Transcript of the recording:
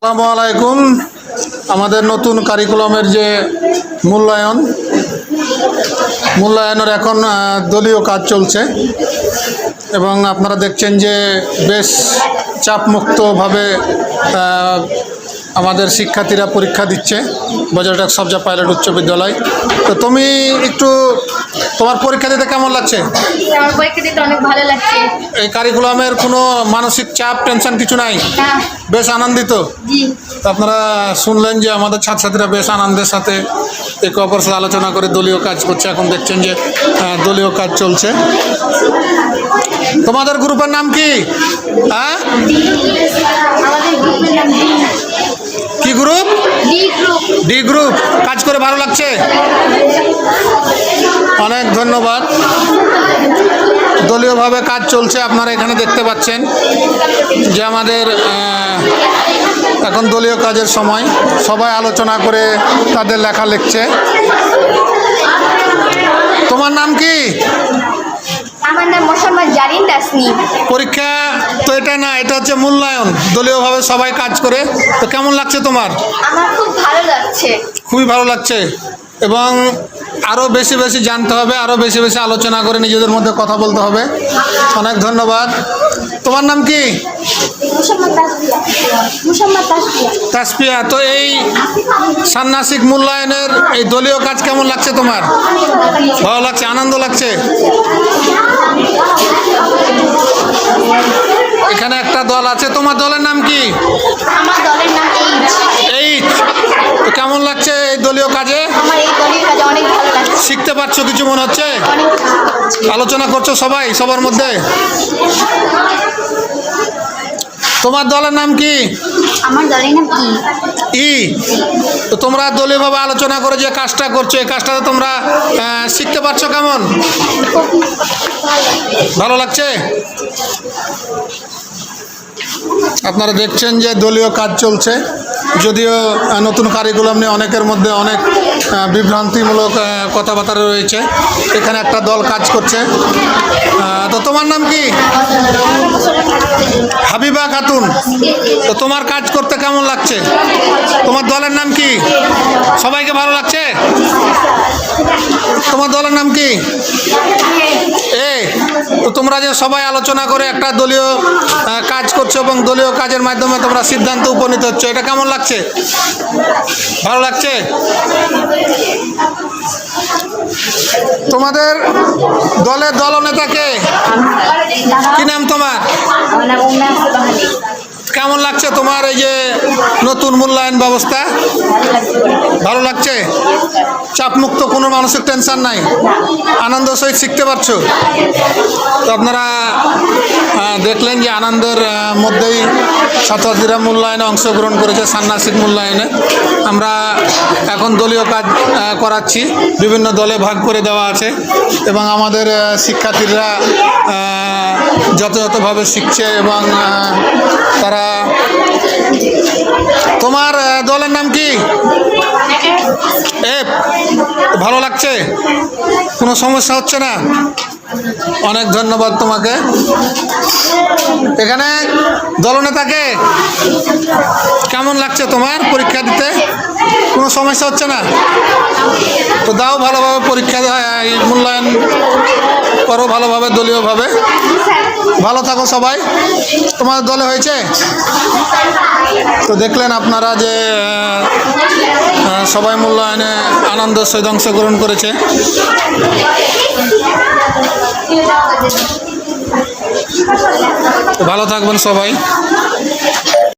আসসালামু আলাইকুম। আমাদের নতুন কারিকুলামের যে মূল্যায়নের এখন দলীয় কাজ চলছে এবং আপনারা দেখছেন যে বেশ চাপমুক্তভাবে আমাদের শিক্ষার্থীরা পরীক্ষা দিচ্ছে বজরটাক সবজা পাইলট উচ্চ বিদ্যালয়। তো তুমি একটু তোমার পরীক্ষা দিতে কেমন লাগছে? আমার পরীক্ষা দিতে অনেক ভালো লাগছে। এই কারিকুলামের কোনো মানসিক চাপ টেনশন কিছু নাই? বেশ আনন্দিত? জি। তো আপনারা শুনলেন যে আমাদের ছাত্রছাত্রীরা বেশ আনন্দের সাথে একে অপরের সাথে আলোচনা করে দলীয় কাজ করছে। এখন দেখছেন যে দলীয় কাজ চলছে। তোমাদের গ্রুপের নাম কি? হ্যাঁ, আমাদের গ্রুপের নাম কি গ্রুপ? D group. কাজ করে ভালো লাগছে? অনেক ধন্যবাদ। দলীয়ভাবে কাজ চলছে, আপনারা এখানে দেখতে পাচ্ছেন যে আমাদের এখন দলীয় কাজের সময়, সবাই আলোচনা করে তাদের লেখা লিখছে। তোমার নাম কি? আমার নাম মোসাম্মদ জারিন তাসনিম। পরীক্ষা তো এটা না, এটা হচ্ছে মূল্যায়ন। দলীয়ভাবে সবাই কাজ করে, তো কেমন লাগছে তোমার? আমার খুব ভালো লাগছে। খুবই ভালো লাগছে এবং আরও বেশি বেশি জানতে হবে, আরও বেশি বেশি আলোচনা করে নিজেদের মধ্যে কথা বলতে হবে। অনেক ধন্যবাদ। তোমার নাম কি? তাসপিয়া। তো এই ষান্মাসিক মূল্যায়নের এই দলীয় কাজ কেমন লাগছে তোমার? ভালো লাগছে, আনন্দ লাগছে? এখানে একটা দল আছে, তোমার দলের নাম কি? আমার দলের নাম এইচ। তো কেমন লাগছে এই দলীয় কাজে? আমার এই দলীয় কাজে অনেক ভালো লাগছে। শিখতে পারছো কিছু মনে হচ্ছে? আলোচনা করছো সবাই সবার মধ্যে? তোমার দলের নাম কি? আমার দলের নাম ই। তো তোমরা দলীয়ভাবে আলোচনা করে যে কাজটা করছো, এই কাজটাতে তোমরা শিখতে পারছো কেমন? ভালো লাগছে? আপনারা দেখছেন যে দলীয় কাজ চলছে, যদিও নতুন কারিকুলাম নিয়ে অনেকের মধ্যে অনেক বিভ্রান্তিমূলক কথাবার্তা রয়েছে। এখানে একটা দল কাজ করছে। তো তোমার নাম কি? হাবিবা খাতুন। তো তোমার কাজ করতে কেমন লাগছে? তোমার দলের নাম কি? সবাইকে ভালো লাগছে? তোমার দলের নাম কি? এ। তো তোমরা যে সবাই আলোচনা করে একটা দলীয় কাজ করছো এবং দলীয় কাজের মাধ্যমে তোমরা সিদ্ধান্ত উপনীত হচ্ছ, এটা কেমন লাগছে? ভালো লাগছে? তোমাদের দলের দলনেতাকে কি নাম তোমার? কেমন লাগছে তোমার এই যে নতুন মূল্যায়ন ব্যবস্থা? ভালো লাগছে? চাপমুক্ত, কোনো মানসিক টেনশন নাই, আনন্দ সহিত শিখতে পারছো? তো আপনারা দেখলেন যে আনন্দের মধ্যেই ছাত্রছাত্রীরা মূল্যায়নে অংশগ্রহণ করেছে, ষান্মাসিক মূল্যায়নে। আমরা এখন দলীয় কাজ করাচ্ছি, বিভিন্ন দলে ভাগ করে দেওয়া আছে এবং আমাদের শিক্ষার্থীরা যথাযথভাবে শিখছে এবং তারা। তোমার দলের নাম কি? এফ। ভালো লাগছে? কোনো সমস্যা হচ্ছে না? অনেক ধন্যবাদ তোমাকে। এখানে দলনেতাকে কেমন লাগছে তোমার পরীক্ষা দিতে? কোনো সমস্যা হচ্ছে না? তো দাও, ভালোভাবে পরীক্ষা মূল্যায়ন করো, ভালোভাবে দলীয়ভাবে। ভালো থাকো সবাই। তোমার দলে হয়েছে? তো দেখলেন আপনারা যে সবাই মূল্যায়নে আনন্দের সহিত অংশগ্রহণ করেছে। ভালো থাকবেন সবাই।